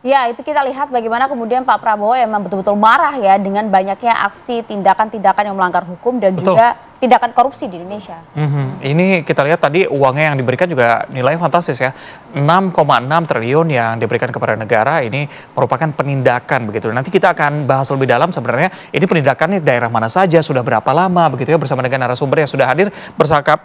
Ya, itu kita lihat bagaimana kemudian Pak Prabowo emang betul-betul marah ya dengan banyaknya aksi tindakan-tindakan yang melanggar hukum dan Betul. juga tindakan korupsi di Indonesia. Ini kita lihat tadi uangnya yang diberikan juga nilainya fantastis ya. 6,6 triliun yang diberikan kepada negara ini merupakan penindakan begitu. Nanti kita akan bahas lebih dalam sebenarnya ini penindakannya daerah mana saja, sudah berapa lama begitu ya, bersama dengan narasumber yang sudah hadir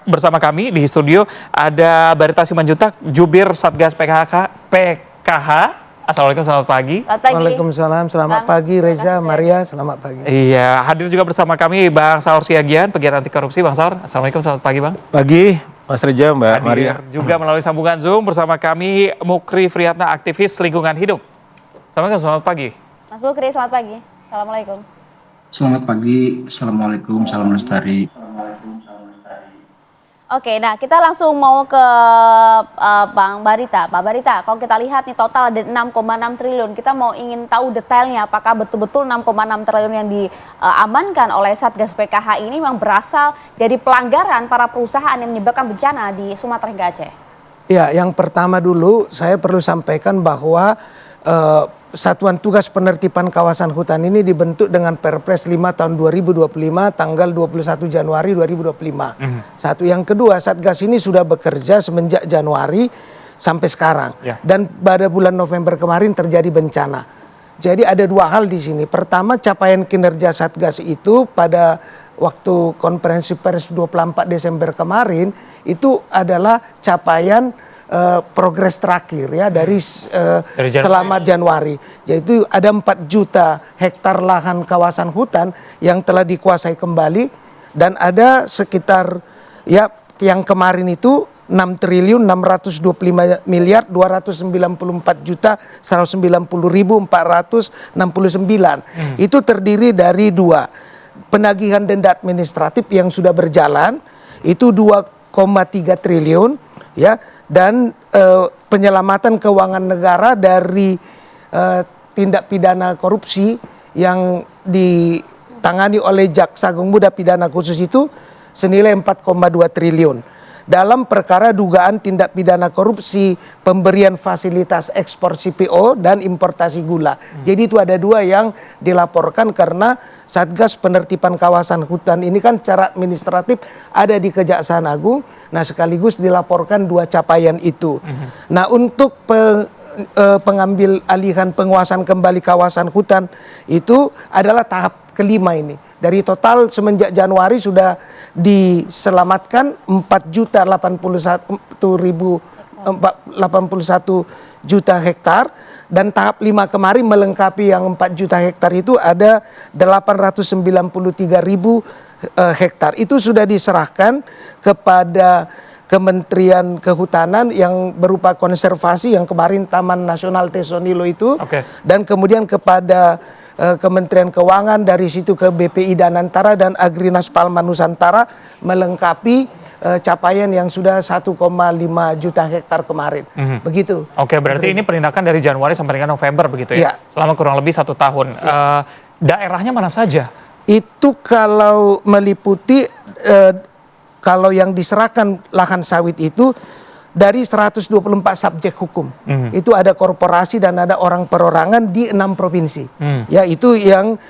bersama kami di studio. Ada Barita Simanjuntak, Jubir Satgas PKH. Assalamualaikum, selamat pagi. Selamat pagi. Waalaikumsalam, selamat Bang, pagi Reza, terima kasih. Maria, selamat pagi. Iya, hadir juga bersama kami Bang Saur Siagian, pegiat anti korupsi. Bang Saur, Assalamualaikum, selamat pagi Bang. Pagi, Mas Reza, Mbak Maria. Hadir juga melalui sambungan Zoom bersama kami Mukri Friyatna, aktivis lingkungan hidup. Assalamualaikum, selamat pagi. Mas Bukri, selamat pagi. Assalamualaikum. Selamat pagi, Assalamualaikum, salam lestari. Oke, nah kita langsung mau ke Bang Barita. Pak Barita, kalau kita lihat nih total ada 6,6 triliun. Kita mau ingin tahu detailnya apakah betul-betul 6,6 triliun yang diamankan oleh Satgas PKH ini memang berasal dari pelanggaran para perusahaan yang menyebabkan bencana di Sumatera hingga Aceh. Ya, yang pertama dulu saya perlu sampaikan bahwa Satuan Tugas Penertiban Kawasan Hutan ini dibentuk dengan Perpres 5 tahun 2025 tanggal 21 Januari 2025. Satu, yang kedua, Satgas ini sudah bekerja semenjak Januari sampai sekarang. Ya. Dan pada bulan November kemarin terjadi bencana. Jadi ada dua hal di sini. Pertama, capaian kinerja Satgas itu pada waktu konferensi pers 24 Desember kemarin itu adalah capaian progres terakhir ya dari selama Januari, yaitu ada 4 juta hektar lahan kawasan hutan yang telah dikuasai kembali, dan ada sekitar ya yang kemarin itu 6 triliun 625 miliar 294 juta 190.469. Itu terdiri dari dua, penagihan denda administratif yang sudah berjalan itu 2,3 triliun ya, dan penyelamatan keuangan negara dari tindak pidana korupsi yang ditangani oleh Jaksa Agung Muda Pidana Khusus itu senilai 4,2 triliun. Dalam perkara dugaan tindak pidana korupsi pemberian fasilitas ekspor CPO dan importasi gula. Jadi itu ada dua yang dilaporkan karena Satgas Penertiban Kawasan Hutan ini kan secara administratif ada di Kejaksaan Agung. Nah, sekaligus dilaporkan dua capaian itu. Nah, untuk pengambil alihan penguasaan kembali kawasan hutan itu adalah tahap kelima ini. Dari total semenjak Januari sudah diselamatkan 4.081 juta hektar, dan tahap 5 kemarin melengkapi yang 4 juta hektar itu ada 893.000 hektar. Itu sudah diserahkan kepada Kementerian Kehutanan yang berupa konservasi yang kemarin Taman Nasional Tesonilo itu, dan kemudian kepada Kementerian Keuangan, dari situ ke BPI Danantara dan Agrinas Palma Nusantara melengkapi capaian yang sudah 1,5 juta hektar kemarin. Begitu. Oke, berarti ini penindakan dari Januari sampai dengan November begitu ya? Selama kurang lebih 1 tahun. Daerahnya mana saja? Itu kalau meliputi kalau yang diserahkan lahan sawit itu dari 124 subjek hukum. Itu ada korporasi dan ada orang perorangan di 6 provinsi. Ya, itu yang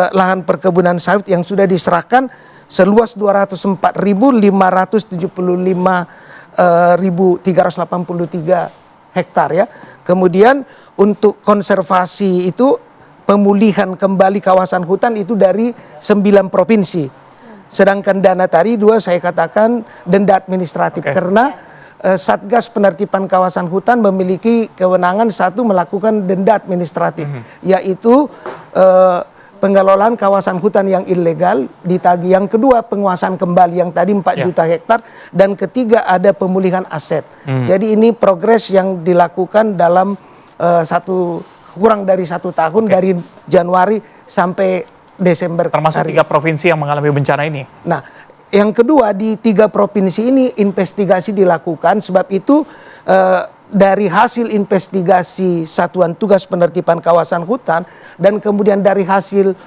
lahan perkebunan sawit yang sudah diserahkan seluas 204.575.383 hektar ya. Kemudian untuk konservasi itu pemulihan kembali kawasan hutan itu dari 9 provinsi. Sedangkan dana tadi dua saya katakan denda administratif karena Satgas Penertiban Kawasan Hutan memiliki kewenangan satu melakukan denda administratif, yaitu pengelolaan kawasan hutan yang ilegal ditagih. Yang kedua penguasaan kembali yang tadi 4 juta hektar, dan ketiga ada pemulihan aset. Jadi ini progres yang dilakukan dalam kurang dari 1 tahun dari Januari sampai Desember. Termasuk 3 provinsi yang mengalami bencana ini. Nah, yang kedua, di 3 provinsi ini investigasi dilakukan, sebab itu dari hasil investigasi Satuan Tugas Penertiban Kawasan Hutan dan kemudian dari hasil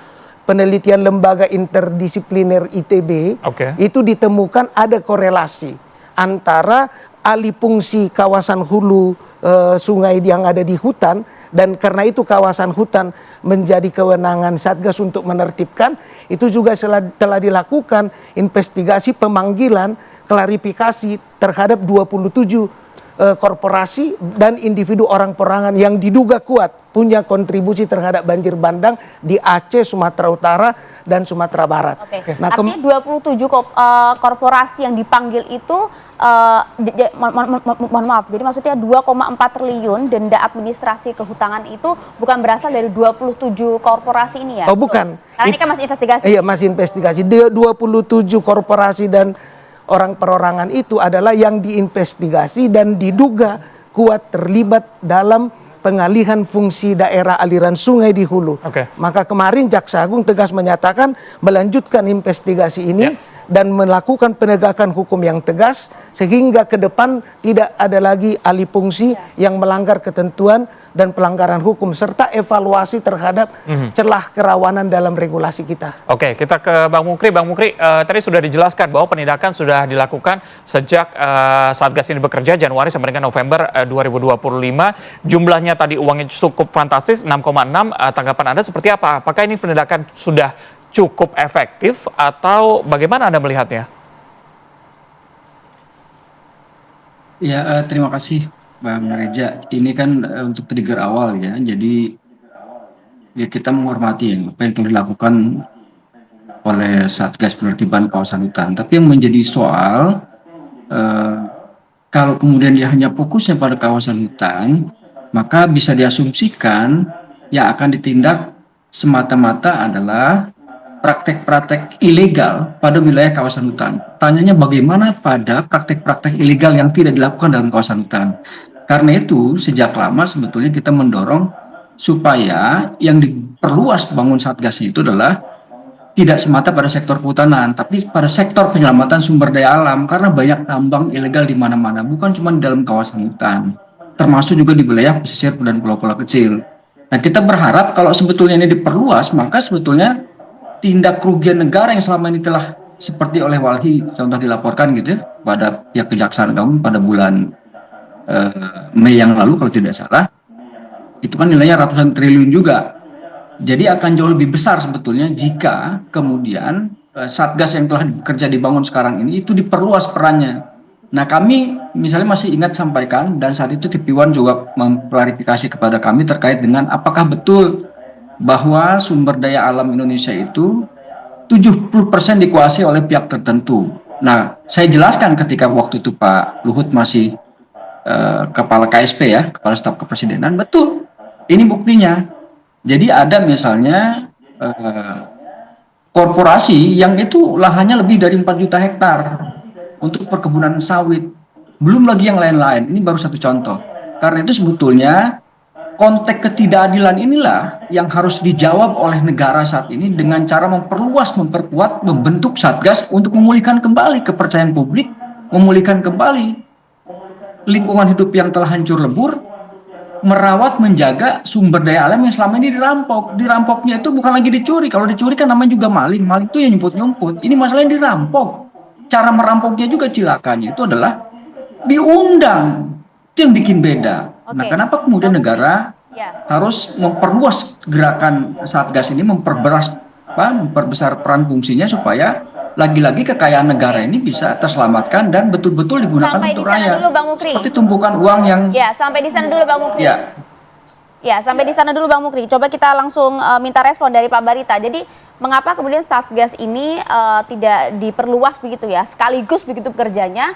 penelitian lembaga interdisipliner ITB, itu ditemukan ada korelasi antara alih fungsi kawasan hulu sungai yang ada di hutan dan karena itu kawasan hutan menjadi kewenangan Satgas untuk menertibkan. Itu juga telah dilakukan investigasi, pemanggilan, klarifikasi terhadap 27 korporasi dan individu orang perorangan yang diduga kuat punya kontribusi terhadap banjir bandang di Aceh, Sumatera Utara, dan Sumatera Barat. Oke. Nah, Artinya 27 korporasi yang dipanggil itu, mohon maaf, jadi maksudnya 2,4 triliun denda administrasi kehutanan itu bukan berasal dari 27 korporasi ini ya? oh bukan. Karena ini kan masih investigasi. Iya, masih investigasi. 27 korporasi dan orang perorangan itu adalah yang diinvestigasi dan diduga kuat terlibat dalam pengalihan fungsi daerah aliran sungai di hulu. Maka kemarin Jaksa Agung tegas menyatakan melanjutkan investigasi ini dan melakukan penegakan hukum yang tegas sehingga ke depan tidak ada lagi alih fungsi yang melanggar ketentuan dan pelanggaran hukum serta evaluasi terhadap celah kerawanan dalam regulasi kita. Oke, kita ke Bang Mukri. Bang Mukri, tadi sudah dijelaskan bahwa penindakan sudah dilakukan sejak Satgas ini bekerja Januari sampai dengan November 2025. Jumlahnya tadi uangnya cukup fantastis, 6,6. Tanggapan Anda seperti apa? Apakah ini penindakan sudah cukup efektif atau bagaimana Anda melihatnya? Ya, terima kasih Bang Reja. Ini kan untuk trigger awal ya. Jadi ya kita menghormati ya, apa yang telah dilakukan oleh Satgas Penertiban Kawasan Hutan. Tapi yang menjadi soal kalau kemudian dia hanya fokusnya pada kawasan hutan, maka bisa diasumsikan yang akan ditindak semata-mata adalah praktek-praktek ilegal pada wilayah kawasan hutan. Tanyanya bagaimana pada praktek-praktek ilegal yang tidak dilakukan dalam kawasan hutan. Karena itu sejak lama sebetulnya kita mendorong supaya yang diperluas bangun Satgasnya itu adalah tidak semata pada sektor kehutanan, tapi pada sektor penyelamatan sumber daya alam, karena banyak tambang ilegal di mana-mana, bukan cuma di dalam kawasan hutan, termasuk juga di wilayah pesisir dan pulau-pulau kecil. Nah, kita berharap kalau sebetulnya ini diperluas, maka sebetulnya tindak kerugian negara yang selama ini telah seperti oleh Walhi contoh dilaporkan gitu ya, pada pihak Kejaksaan Agung pada bulan Mei yang lalu kalau tidak salah, itu kan nilainya ratusan triliun juga. Jadi akan jauh lebih besar sebetulnya jika kemudian Satgas yang telah bekerja dibangun sekarang ini itu diperluas perannya. Nah, kami misalnya masih ingat sampaikan dan saat itu TV1 juga mengklarifikasi kepada kami terkait dengan apakah betul bahwa sumber daya alam Indonesia itu 70% dikuasai oleh pihak tertentu. Nah, saya jelaskan ketika waktu itu Pak Luhut masih kepala KSP ya, kepala staf kepresidenan, betul. Ini buktinya. Jadi ada misalnya korporasi yang itu lahannya lebih dari 4 juta hektar untuk perkebunan sawit. Belum lagi yang lain-lain. Ini baru satu contoh. Karena itu sebetulnya konteks ketidakadilan inilah yang harus dijawab oleh negara saat ini dengan cara memperluas, memperkuat, membentuk Satgas untuk memulihkan kembali kepercayaan publik, memulihkan kembali lingkungan hidup yang telah hancur lebur, merawat, menjaga sumber daya alam yang selama ini dirampok. Dirampoknya itu bukan lagi dicuri. Kalau dicuri kan namanya juga maling. Maling itu yang nyumput-nyumput. Ini masalahnya dirampok. Cara merampoknya juga cilakanya itu adalah diundang. Itu yang bikin beda. Nah, kenapa kemudian negara harus memperluas gerakan Satgas ini, memperbesar peran fungsinya supaya lagi-lagi kekayaan negara ini bisa terselamatkan dan betul-betul digunakan sampai untuk di sana rakyat. dulu, Bang Mukri. Seperti tumpukan uang yang sampai di sana dulu Bang Mukri. Ya, sampai di sana dulu Bang Mukri. Coba kita langsung minta respon dari Pak Barita. Jadi mengapa kemudian Satgas ini tidak diperluas begitu ya, sekaligus begitu bekerjanya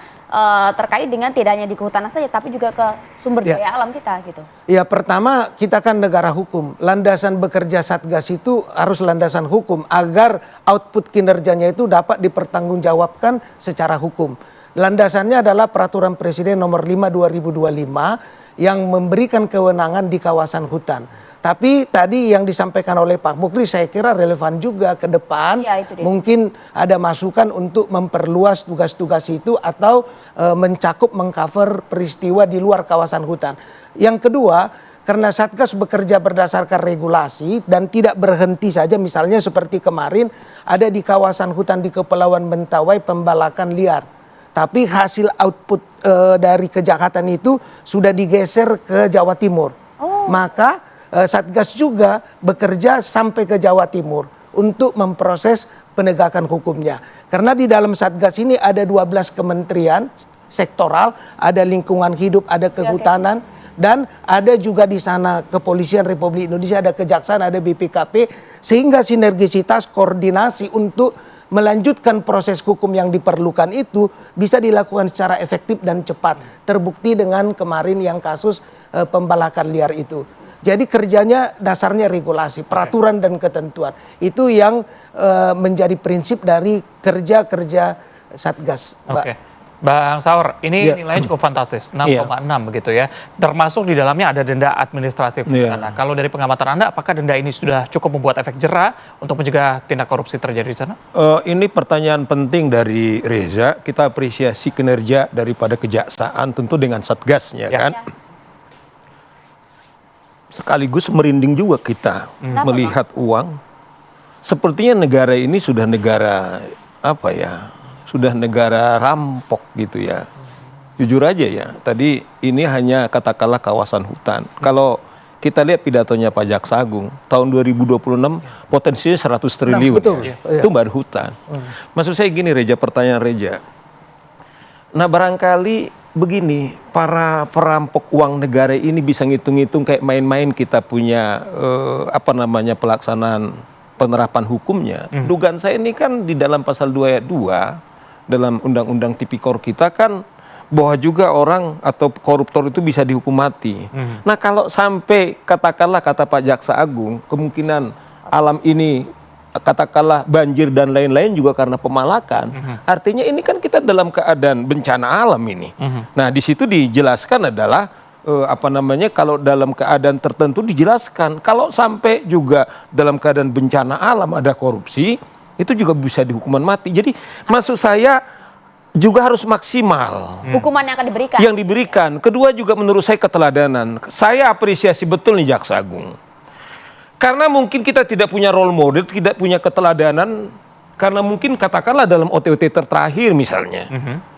terkait dengan tidak hanya di kehutanan saja, tapi juga ke sumber daya alam kita gitu. Ya, pertama kita kan negara hukum. Landasan bekerja Satgas itu harus landasan hukum agar output kinerjanya itu dapat dipertanggungjawabkan secara hukum. Landasannya adalah Peraturan Presiden Nomor 5 2025 yang memberikan kewenangan di kawasan hutan. Tapi tadi yang disampaikan oleh Pak Mukri saya kira relevan juga ke depan. Mungkin ada masukan untuk memperluas tugas-tugas itu atau mencakup, mengcover peristiwa di luar kawasan hutan. Yang kedua, karena Satgas bekerja berdasarkan regulasi dan tidak berhenti saja, misalnya seperti kemarin ada di kawasan hutan di Kepulauan Mentawai pembalakan liar. Tapi hasil output dari kejahatan itu sudah digeser ke Jawa Timur. Maka Satgas juga bekerja sampai ke Jawa Timur untuk memproses penegakan hukumnya. Karena di dalam Satgas ini ada 12 kementerian sektoral, ada lingkungan hidup, ada kehutanan, dan ada juga di sana Kepolisian Republik Indonesia, ada Kejaksaan, ada BPKP, sehingga sinergisitas koordinasi untuk melanjutkan proses hukum yang diperlukan itu bisa dilakukan secara efektif dan cepat. Terbukti dengan kemarin yang kasus pembalakan liar itu. Jadi kerjanya dasarnya regulasi, peraturan dan ketentuan. Itu yang menjadi prinsip dari kerja-kerja Satgas, Mbak. Oke. Bang Saur, ini Ya. nilainya cukup fantastis, 6,6 begitu ya. Termasuk di dalamnya ada denda administratif di Iya. sana. Kalau dari pengamatan Anda, apakah denda ini sudah cukup membuat efek jera untuk mencegah tindak korupsi terjadi di sana? Ini pertanyaan penting dari Reza. Kita apresiasi kinerja daripada kejaksaan tentu dengan satgasnya Ya. kan. Sekaligus merinding juga kita melihat uang. Sepertinya negara ini sudah negara apa ya? Sudah negara rampok gitu ya. Jujur aja ya. Tadi ini hanya katakanlah kawasan hutan. Kalau kita lihat pidatonya Pak Jaksa Agung tahun 2026 potensinya 100 triliun. betul. Ya. Iya. Itu baru hutan. Maksud saya gini Reja, pertanyaan Reja. Nah barangkali begini, para perampok uang negara ini bisa ngitung-ngitung kayak main-main kita punya pelaksanaan penerapan hukumnya. Dugaan saya ini kan di dalam pasal 2 ayat 2 dalam undang-undang tipikor kita kan bahwa juga orang atau koruptor itu bisa dihukum mati. Nah kalau sampai katakanlah kata Pak Jaksa Agung kemungkinan alam ini katakanlah banjir dan lain-lain juga karena pemalakan, artinya ini kan kita dalam keadaan bencana alam ini. Nah di situ dijelaskan adalah kalau dalam keadaan tertentu dijelaskan kalau sampai juga dalam keadaan bencana alam ada korupsi itu juga bisa dihukuman mati. Jadi maksud saya juga harus maksimal Hukuman yang akan diberikan. yang diberikan. Kedua juga menurut saya keteladanan. Saya apresiasi betul nih Jaksa Agung. Karena mungkin kita tidak punya role model, tidak punya keteladanan, karena mungkin katakanlah dalam OTT terakhir misalnya,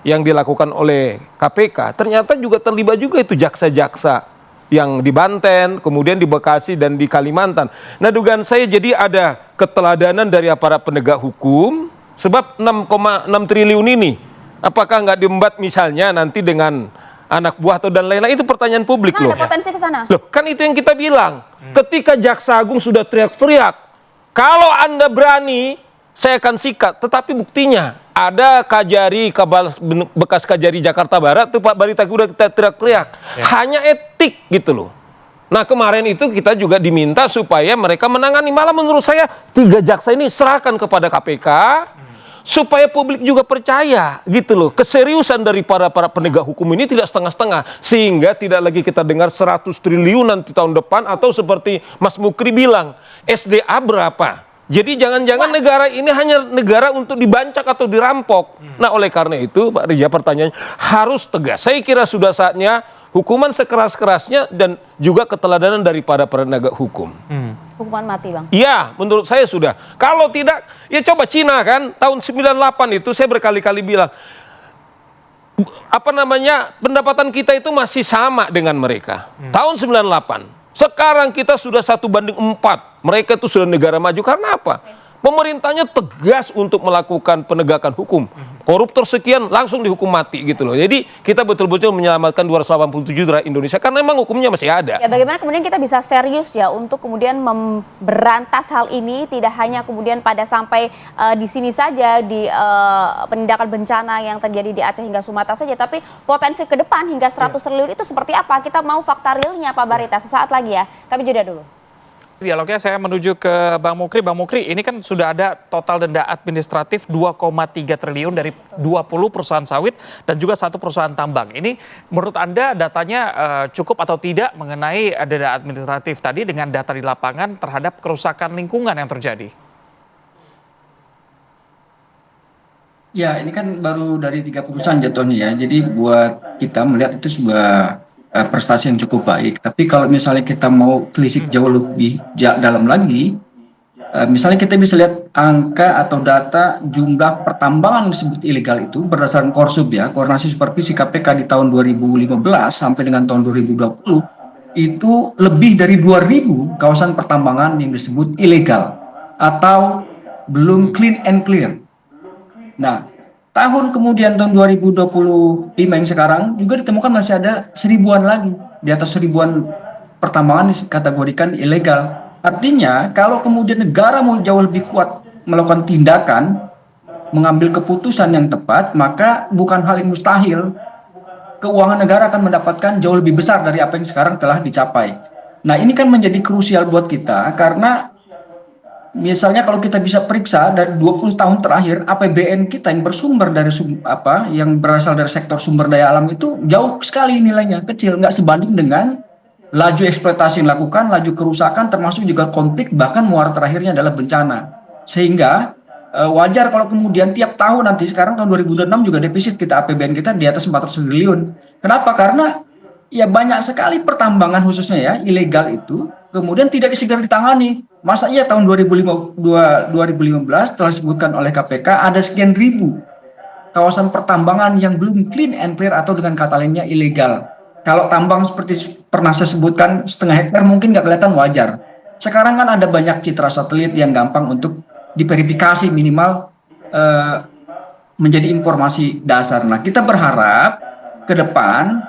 yang dilakukan oleh KPK, ternyata juga terlibat juga itu jaksa-jaksa yang di Banten, kemudian di Bekasi dan di Kalimantan. Nah dugaan saya jadi ada keteladanan dari aparat penegak hukum, sebab 6,6 triliun ini, apakah nggak diembat misalnya nanti dengan anak buah atau dan lain-lain, itu pertanyaan publik Nah, loh. ada potensi ke sana. Loh, kan itu yang kita bilang. Ketika Jaksa Agung sudah teriak-teriak, kalau Anda berani, saya akan sikat. Tetapi buktinya, ada Kajari, bekas Kajari Jakarta Barat, tuh Pak Barita udah kita teriak-teriak. Hanya etik gitu loh. Nah kemarin itu kita juga diminta supaya mereka menangani. Malah menurut saya, 3 jaksa ini serahkan kepada KPK, supaya publik juga percaya gitu loh, keseriusan dari para penegak hukum ini tidak setengah-setengah, sehingga tidak lagi kita dengar 100 triliun nanti tahun depan, atau seperti Mas Mukri bilang SDA berapa. Jadi jangan-jangan negara ini hanya negara untuk dibancak atau dirampok. Nah oleh karena itu Pak Rija, pertanyaannya harus tegas. Saya kira sudah saatnya hukuman sekeras-kerasnya dan juga keteladanan daripada penegak hukum. Hukuman mati, Bang. Iya, menurut saya sudah. Kalau tidak, ya coba Cina kan, tahun 98 itu saya berkali-kali bilang, pendapatan kita itu masih sama dengan mereka. Tahun 98. Sekarang kita sudah 1:4. Mereka itu sudah negara maju. Karena apa? Pemerintahnya tegas untuk melakukan penegakan hukum. Koruptor sekian langsung dihukum mati gitu loh. Jadi kita betul-betul menyelamatkan 287 rakyat Indonesia karena memang hukumnya masih ada. Ya, bagaimana kemudian kita bisa serius ya untuk kemudian memberantas hal ini, tidak hanya kemudian pada sampai di sini saja di penindakan bencana yang terjadi di Aceh hingga Sumatera saja, tapi potensi ke depan hingga 100 triliun itu seperti apa? Kita mau fakta realnya Pak Barita sesaat lagi ya. Kami jeda dulu. Dialognya saya menuju ke Bang Mukri. Bang Mukri, ini kan sudah ada total denda administratif 2,3 triliun dari 20 perusahaan sawit dan juga 1 perusahaan tambang. Ini menurut Anda datanya cukup atau tidak mengenai denda administratif tadi dengan data di lapangan terhadap kerusakan lingkungan yang terjadi? Ya, ini kan baru dari 3 perusahaan jatuhnya ya. Jadi buat kita melihat itu sebuah prestasi yang cukup baik. Tapi kalau misalnya kita mau telisik jauh lebih dalam lagi, misalnya kita bisa lihat angka atau data jumlah pertambangan disebut ilegal itu berdasarkan Korsub ya, Koordinasi Supervisi KPK di tahun 2015 sampai dengan tahun 2020, itu lebih dari 2.000 kawasan pertambangan yang disebut ilegal atau belum clean and clear. Nah, tahun 2025 yang sekarang juga ditemukan masih ada 1.000-an lagi, di atas 1.000-an pertambangan dikategorikan ilegal. Artinya kalau kemudian negara mau jauh lebih kuat melakukan tindakan, mengambil keputusan yang tepat, maka bukan hal yang mustahil keuangan negara akan mendapatkan jauh lebih besar dari apa yang sekarang telah dicapai. Nah, ini kan menjadi krusial buat kita karena misalnya kalau kita bisa periksa dari 20 tahun terakhir APBN kita yang bersumber dari yang berasal dari sektor sumber daya alam itu jauh sekali nilainya, kecil, nggak sebanding dengan laju eksploitasi yang dilakukan, laju kerusakan, termasuk juga konflik, bahkan muara terakhirnya adalah bencana. Sehingga wajar kalau kemudian tiap tahun nanti, sekarang tahun 2026 juga defisit kita APBN kita di atas 400 triliun. Kenapa? Karena ya banyak sekali pertambangan khususnya ya ilegal itu kemudian tidak disegera ditangani. Masa iya tahun 2015 telah disebutkan oleh KPK ada sekian ribu kawasan pertambangan yang belum clean and clear atau dengan kata lainnya ilegal. Kalau tambang seperti pernah saya sebutkan 0,5 hektar mungkin nggak kelihatan wajar. Sekarang kan ada banyak citra satelit yang gampang untuk diverifikasi minimal menjadi informasi dasar. Nah, kita berharap ke depan,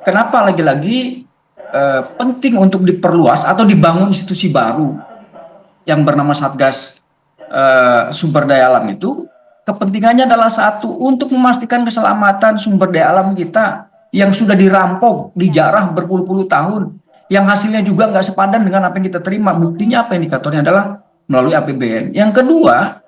kenapa lagi-lagi penting untuk diperluas atau dibangun institusi baru yang bernama Satgas Sumber Daya Alam itu, kepentingannya adalah satu, untuk memastikan keselamatan sumber daya alam kita yang sudah dirampok, dijarah berpuluh-puluh tahun, yang hasilnya juga nggak sepadan dengan apa yang kita terima. Buktinya apa? Indikatornya adalah melalui APBN. Yang kedua,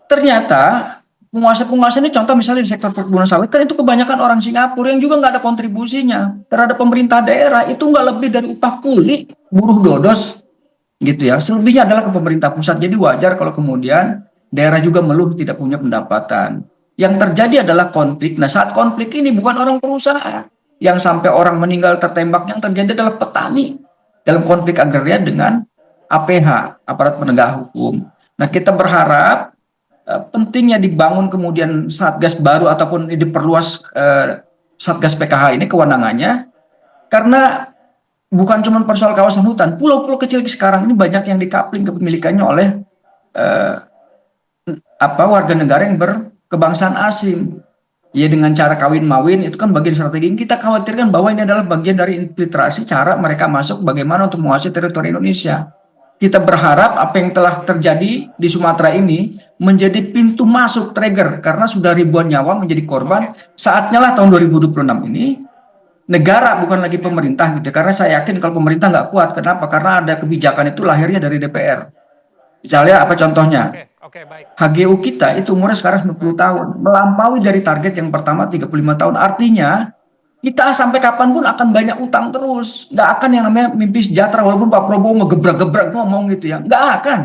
ternyata penguasa-penguasa ini, contoh misalnya di sektor perkebunan sawit, kan itu kebanyakan orang Singapura yang juga nggak ada kontribusinya terhadap pemerintah daerah, itu nggak lebih dari upah kuli buruh dodos gitu ya. Selebihnya adalah ke pemerintah pusat. Jadi wajar kalau kemudian daerah juga mengeluh tidak punya pendapatan. Yang terjadi adalah konflik. Nah, saat konflik ini bukan orang pengusaha yang sampai orang meninggal tertembak, yang terjadi adalah petani dalam konflik agraria dengan APH, aparat penegak hukum. Nah, kita berharap pentingnya dibangun kemudian satgas baru ataupun diperluas satgas PKH ini kewenangannya, karena bukan cuma persoal kawasan hutan, pulau-pulau kecil sekarang ini banyak yang dikapling kepemilikannya oleh warga negara yang berkebangsaan asing. Ya, dengan cara kawin mawin itu kan bagian strategi. Kita khawatirkan bahwa ini adalah bagian dari infiltrasi, cara mereka masuk bagaimana untuk menguasai teritori Indonesia. Kita berharap apa yang telah terjadi di Sumatera ini menjadi pintu masuk, trigger, karena sudah ribuan nyawa menjadi korban. Saatnya lah tahun 2026 ini negara, bukan lagi pemerintah gitu. Karena saya yakin kalau pemerintah nggak kuat. Kenapa? Karena ada kebijakan itu lahirnya dari DPR. Misalnya apa contohnya? Oke, baik. HGU kita itu umurnya sekarang 90 tahun, melampaui dari target yang pertama 35 tahun. Artinya kita sampai kapanpun akan banyak utang terus. Nggak akan yang namanya mimpi sejahtera, walaupun Pak Prabowo ngegebrak-gebrak ngomong gitu ya. Nggak akan.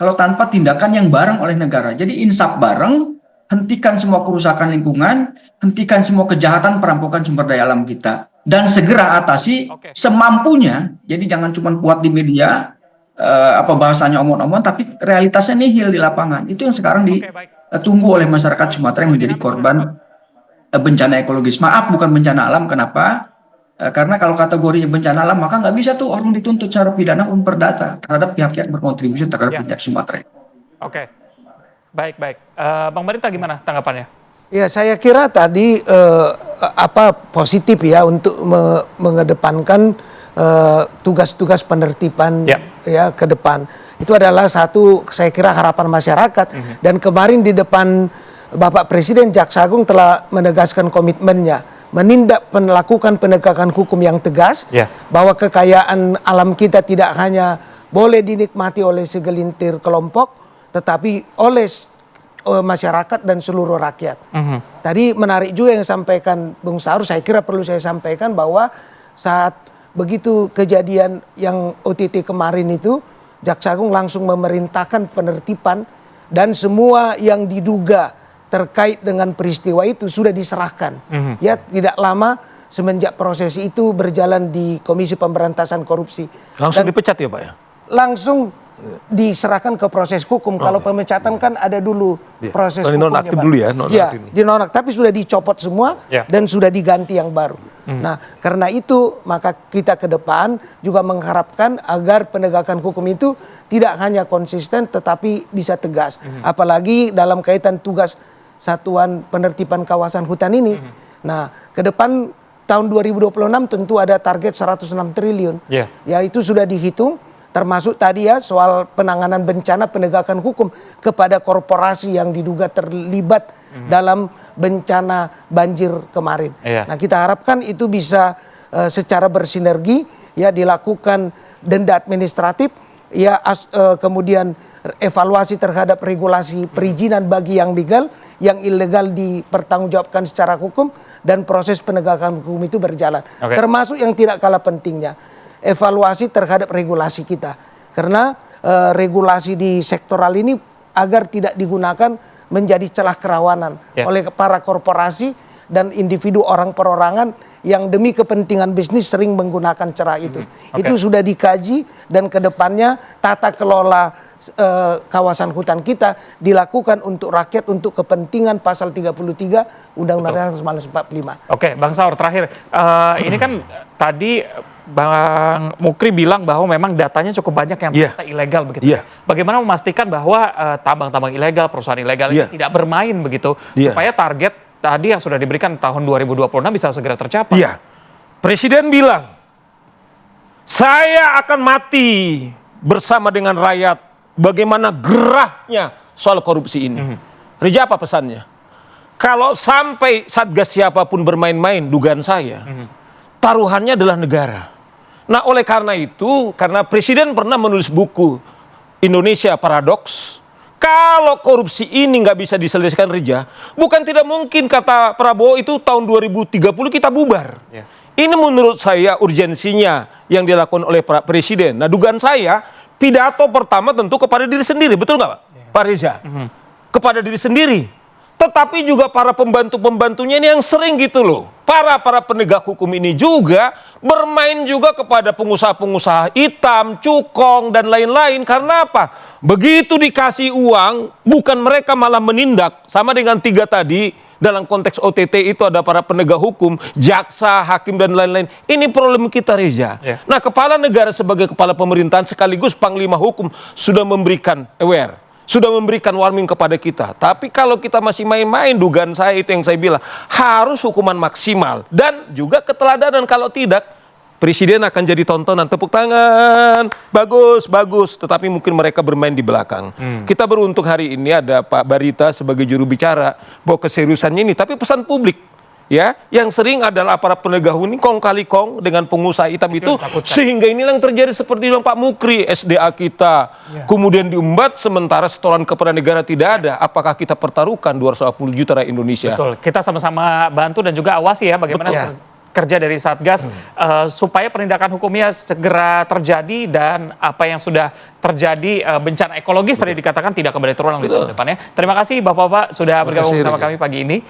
Kalau tanpa tindakan yang bareng oleh negara. Jadi insaf bareng, hentikan semua kerusakan lingkungan, hentikan semua kejahatan perampokan sumber daya alam kita. Dan segera atasi semampunya. Jadi jangan cuma kuat di media, bahasanya omong-omong, tapi realitasnya nihil di lapangan. Itu yang sekarang ditunggu oleh masyarakat Sumatera yang menjadi korban bencana ekologis. Maaf, bukan bencana alam. Kenapa? Karena kalau kategorinya bencana alam, maka nggak bisa tuh orang dituntut secara pidana perdata terhadap pihak-pihak berkontribusi terhadap bencana Sumatera. Oke, baik. Bang Barita gimana tanggapannya? Ya, saya kira tadi positif ya untuk mengedepankan tugas-tugas penertiban ya ke depan. Itu adalah satu, saya kira, harapan masyarakat. Dan kemarin di depan Bapak Presiden, Jaksa Agung telah menegaskan komitmennya melakukan penegakan hukum yang tegas, bahwa kekayaan alam kita tidak hanya boleh dinikmati oleh segelintir kelompok, tetapi oleh masyarakat dan seluruh rakyat. Tadi menarik juga yang disampaikan Bung Saur, saya kira perlu saya sampaikan bahwa saat begitu kejadian yang OTT kemarin itu, Jaksa Agung langsung memerintahkan penertiban dan semua yang diduga terkait dengan peristiwa itu sudah diserahkan. Ya, tidak lama semenjak proses itu berjalan di Komisi Pemberantasan Korupsi. Langsung dipecat ya Pak ya? Langsung diserahkan ke proses hukum. Kalau pemecatan kan ada dulu proses Ini hukumnya. nonaktif Pak. dulu ya, Iya, nonaktif. dinonaktif, tapi sudah dicopot semua dan sudah diganti yang baru. Nah, karena itu maka kita ke depan juga mengharapkan agar penegakan hukum itu tidak hanya konsisten tetapi bisa tegas. Apalagi dalam kaitan tugas Satuan Penertiban Kawasan Hutan ini. Nah, ke depan tahun 2026 tentu ada target 106 triliun. Ya, itu sudah dihitung. Termasuk tadi ya soal penanganan bencana penegakan hukum kepada korporasi yang diduga terlibat dalam bencana banjir kemarin. Nah, kita harapkan itu bisa secara bersinergi ya dilakukan denda administratif ya kemudian evaluasi terhadap regulasi perizinan bagi yang legal, yang ilegal dipertanggungjawabkan secara hukum dan proses penegakan hukum itu berjalan. Termasuk yang tidak kalah pentingnya evaluasi terhadap regulasi kita. Karena regulasi di sektoral ini agar tidak digunakan menjadi celah kerawanan oleh para korporasi dan individu orang perorangan yang demi kepentingan bisnis sering menggunakan celah itu. Itu sudah dikaji dan kedepannya tata kelola kawasan hutan kita dilakukan untuk rakyat untuk kepentingan pasal 33 Undang-Undang 1945. Oke, Bang Saur terakhir, ini kan tadi Bang Mukri bilang bahwa memang datanya cukup banyak yang ternyata ilegal begitu. Bagaimana memastikan bahwa tambang-tambang ilegal, perusahaan ilegal ini tidak bermain begitu supaya target tadi yang sudah diberikan tahun 2026 bisa segera tercapai? Presiden bilang, saya akan mati bersama dengan rakyat. Bagaimana gerahnya soal korupsi ini. Reja, apa pesannya? Kalau sampai Satgas siapapun bermain-main, dugaan saya, taruhannya adalah negara. Nah, oleh karena itu, karena Presiden pernah menulis buku Indonesia Paradoks, kalau korupsi ini nggak bisa diselesaikan, Reja, bukan tidak mungkin kata Prabowo itu tahun 2030 kita bubar. Ini menurut saya urgensinya yang dilakukan oleh Pak Presiden. Nah, dugaan saya, pidato pertama tentu kepada diri sendiri, betul nggak Pak Reza? Kepada diri sendiri. Tetapi juga para pembantu-pembantunya ini yang sering gitu loh. Para penegak hukum ini juga bermain juga kepada pengusaha-pengusaha hitam, cukong, dan lain-lain. Karena apa? Begitu dikasih uang, bukan mereka malah menindak. Sama dengan 3 tadi, dalam konteks OTT itu ada para penegak hukum, jaksa, hakim, dan lain-lain. Ini problem kita, Reza. Nah, kepala negara sebagai kepala pemerintahan sekaligus panglima hukum sudah memberikan aware, sudah memberikan warning kepada kita. Tapi kalau kita masih main-main, dugaan saya itu yang saya bilang, harus hukuman maksimal dan juga keteladanan. Kalau tidak, Presiden akan jadi tontonan, tepuk tangan, bagus, bagus. Tetapi mungkin mereka bermain di belakang. Kita beruntung hari ini ada Pak Barita sebagai juru bicara bahwa keseriusannya ini. Tapi pesan publik, ya, yang sering adalah para penegak hukum ini kong kali kong dengan pengusaha hitam itu sehingga inilah yang terjadi seperti yang Pak Mukri, SDA kita kemudian diumbat sementara setoran kepada negara tidak ada. Apakah kita pertaruhkan 240 juta rakyat Indonesia? Betul, kita sama-sama bantu dan juga awasi ya bagaimana kerja dari Satgas supaya penindakan hukumnya segera terjadi dan apa yang sudah terjadi bencana ekologis tadi dikatakan tidak kembali terulang di tahun depan ya. Terima kasih Bapak-bapak sudah bergabung bersama kami pagi ini.